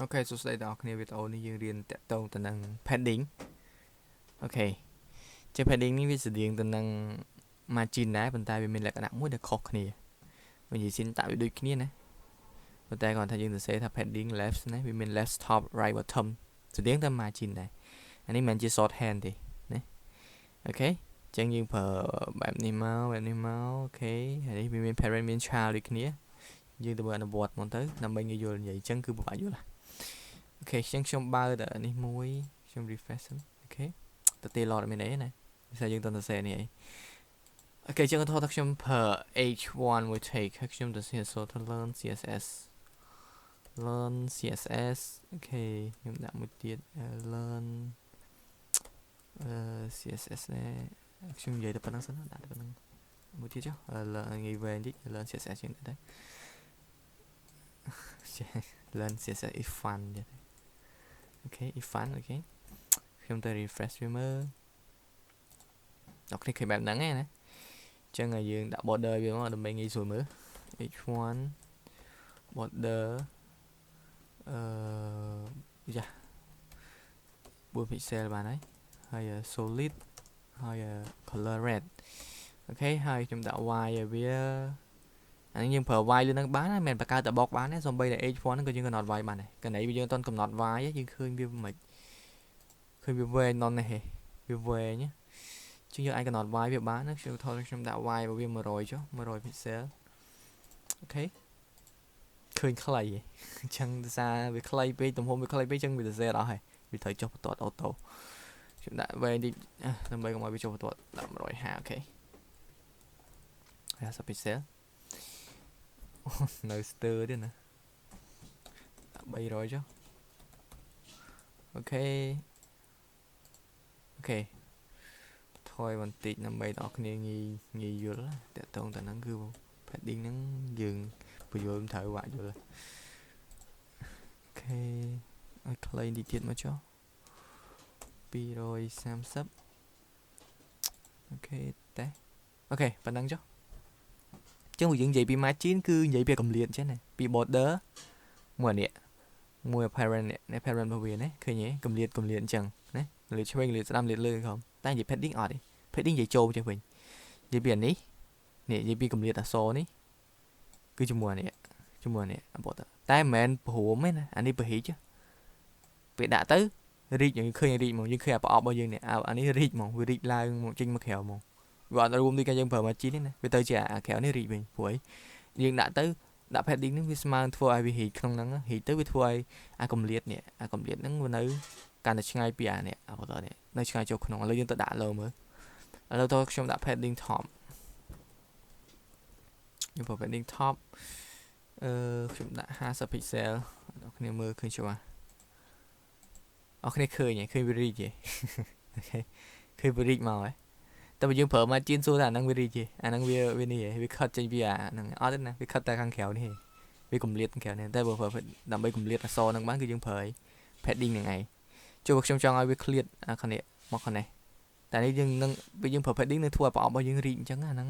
Ok, số đây đóគ្នាវីដេអូនេះយើងរៀនតាក់ទងទៅនឹង padding អូខេជា padding នេះវាស្តៀងទៅនឹង margin ដែរប៉ុន្តែវាមានលក្ខណៈមួយដែលខុសគ្នាវានិយាយ syntax វាដូចគ្នាណាប៉ុន្តែគាត់ថាយើងសរសេរថា padding left ណាវាមាន left top right bottom ស្តៀងទៅ margin ដែរអានេះមិនមែនជា short hand ទេណាអូខេអញ្ចឹងយើងប្រើបែបនេះមកអូខេហើយនេះវាមាន parent មាន child ដូចគ្នាយើងទៅមើលអនុវត្តមកទៅដើម្បីងាយយល់និយាយអញ្ចឹងគឺពិបាកយល់អូខេខ្ញុំបើកនេះមួយខ្ញុំ refresh អូខេទៅទេ load មានអីណាវាថាយើងទៅសរសេរនេះអីអូខេចឹងគាត់ថាខ្ញុំប្រើ H1 មួយ take ហើយខ្ញុំទៅសរសេរទៅ learn CSS អូខេខ្ញុំដាក់មួយទៀត learn CSS ដែរខ្ញុំនិយាយទៅប៉ុណ្្នឹងសិនដាក់ទៅប៉ុណ្្នឹងមួយទៀតចុះងាយវែងតិច learn CSS ជាងដែរlearn CSS is fun ទៀតអូខេ if fun អូខេខ្ញុំទៅ refresh វាមើលដល់គ្នាឃើញបែបហ្នឹងឯណាអញ្ចឹងឲ្យយើងដាក់ border វាមកដើម្បីងាយស្រួលមើល h1 border យ៉ា4 pixel បានហើយ solid ហើយ color red អូខេហើយខ្ញុំដាក់ y ឲ្យវាអានេះយើងប្រើ y លើហ្នឹងបានមិនមែនបង្កើតតែ box បានទេសូម្បីតែ h1 ហ្នឹងក៏យើងកំណត់ y បានដែរកន្លែងយើងអត់ទាន់កំណត់ y យើងឃើញវាមិនឃើញវាវែងណននេះវាវែងជាងយើងអាចកំណត់ y វាបានណាខ្ញុំដាក់ y របស់វា100ចុះ100 pixel អូខេឃើញខ្លីអញ្ចឹងដោយសារវាខ្លីពេកទំហំវាខ្លីពេកអញ្ចឹងវាសរសេរអត់ហើយវាត្រូវចុះបន្ទាត់អូតូខ្ញុំដាក់វែងតិចដើម្បីកុំឲ្យវាចុះបន្ទាត់ដាក់150អូខេ50 pixel នៅស្ទើរទៀតណាដាក់300ចុះអូខេថយបន្តិចដើម្បីដល់គ្នាងាយយល់តើតងតហ្នឹងគឺ padding ហ្នឹងយើងបញ្យល់មិនត្រូវបាក់យល់អូខេឲ្យខ្លីតិចទៀតមកចុះ230អូខេតែអូខេប៉ុណ្ណឹងចុះចឹងយើងនិយាយពី margin គឺនិយាយពីកម្រិតចឹងណាពី border មួយ parent នេះ parent របស់វាណាឃើញទេកម្រិតអញ្ចឹងណាកម្រិតឆ្វេងកម្រិតស្ដាំកម្រិតលើខំតែនិយាយ padding អត់ទេ padding និយាយចូលចេះវិញនិយាយពីអានេះនិយាយពីកម្រិតអក្សរនេះគឺជាមួយនេះborder តែមិនមែនព្រមទេណាអានេះប្រហិចពេលដាក់ទៅ reach យើងឃើញ reach មកយើងឃើញប្រអប់របស់យើងនេះអានេះ reach មកវា reach ឡើងមកចេញមកក្រៅមកវាអត់រួមដូចយើងប្រើ margin នេះណាវាទៅជាអាក្រៅនេះ reach វិញព្រោះយើងដាក់ padding នេះវាស្មើធ្វើឲ្យវា reach ក្នុងហ្នឹង reach ទៅវាធ្វើឲ្យអាកម្រិតហ្នឹងវានៅកាន់តែឆ្ងាយពីអានេះបន្តនេះនៅឆ្ងាយចូលក្នុងឥឡូវយើងទៅដាក់លើមើលឥឡូវតើខ្ញុំដាក់ padding top ខ្ញុំប្រើ padding top ខ្ញុំដាក់50 pixel អ្នកគ្នាមើលឃើញច្បាស់អរគ្នាឃើញវា reach ទេអូខេឃើញវា reach មកហើយតែបើយើងប្រើ margin សួរថាអាហ្នឹងវា reach ទេអាហ្នឹងវានេះវា cut ចេញពីអាហ្នឹងអត់ទេណាវា cut តែខាងក្រៅនេះវាកម្រិតខាងក្រៅនេះតែបើប្រើដើម្បីកម្រិតអក្សរហ្នឹងបានគឺយើងប្រើ padding ហ្នឹងឯងចូលខ្ញុំចង់ឲ្យវា clear អាខាងនេះមកខាងនេះតែនេះយើងនឹងពេលយើងប្រើ padding នឹងធ្វើឲ្យប្រអប់របស់យើង reach អញ្ចឹងអាហ្នឹង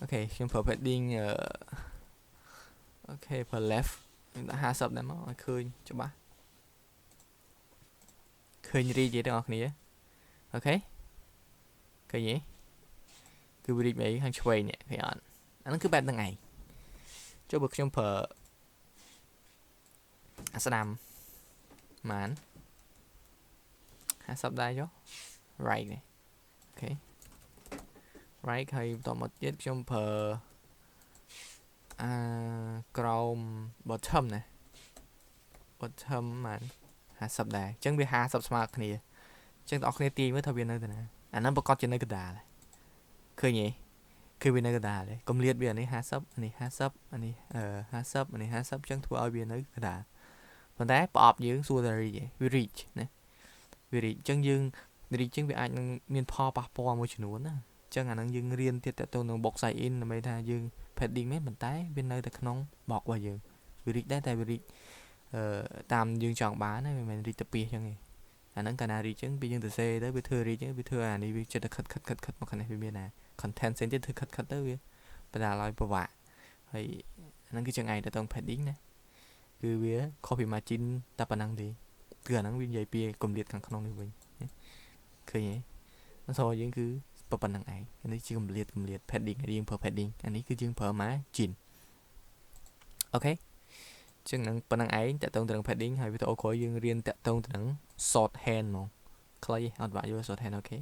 អូខេខ្ញុំប្រើ padding អូខេប្រើ left ខ្ញុំដាក់50ដែរមកឲ្យឃើញច្បាស់ឃើញ reach ទេទាំងអស់គ្នាអូខេឃើញទេគឺ reach mấyខាងឆ្វេងនេះឃើញអត់អាហ្នឹងគឺបែបហ្នឹងឯងចូលបើខ្ញុំប្រើអាស្ដាំបាន50ដែរចុះ right នេះអូខេ right ហើយបន្តមកទៀតខ្ញុំប្រើក្រោម bottom ណា bottom បាន50ដែរអញ្ចឹងវា50ស្មើគ្នាអញ្ចឹងបងប្អូនទាញមើលថាវានៅទៅណាអាហ្នឹងប្រកាសជានៅកណ្ដាលឃើញទេគឺវានៅកណ្ដាលទេកម្រិតវានេះ50អានេះ50អានេះ50អានេះ50អញ្ចឹងធ្វើឲ្យវានៅកណ្ដាលប៉ុន្តែប្រអប់យើងសួរតែ reach វា reach ណាវា reach អញ្ចឹងយើង reach អញ្ចឹងវាអាចនឹងមានផលប៉ះពាល់មួយចំនួនណាអញ្ចឹងអាហ្នឹងយើងរៀនទៀតតទៅនឹង box sign in ដើម្បីថាយើង padding មែនប៉ុន្តែវានៅតែក្នុង box របស់យើងវា reach ដែរតែវា reach តាមយើងចង់បានណាមិនមែន reach ទៅពីអញ្ចឹងទេអាហ្នឹងកាលណា reach អញ្ចឹងពេលយើងទៅសេទៅវាធ្វើ reach វាធ្វើអានេះវាចិត្តតែខិតមកខាងនេះវាមានណា content sensitive ធ្វើខិតទៅវាបណ្ដាលឲ្យពិបាកហើយអាហ្នឹងគឺចឹងឯងទៅ padding ណា cứ vía copy margin ta bản năng thì cửa năng viên dây pia cùng liệt thằng không này mình khơi nhé nó thôi những cứ bản năng ấy anh ấy chỉ cùng liệt padding riêng per padding anh ấy cứ riêng per margin ok chứ năng bản năng ấy tại tông từ năng padding hay với tao có riêng riêng tại tông từ năng shorthand mà clay ở vài vô shorthand ok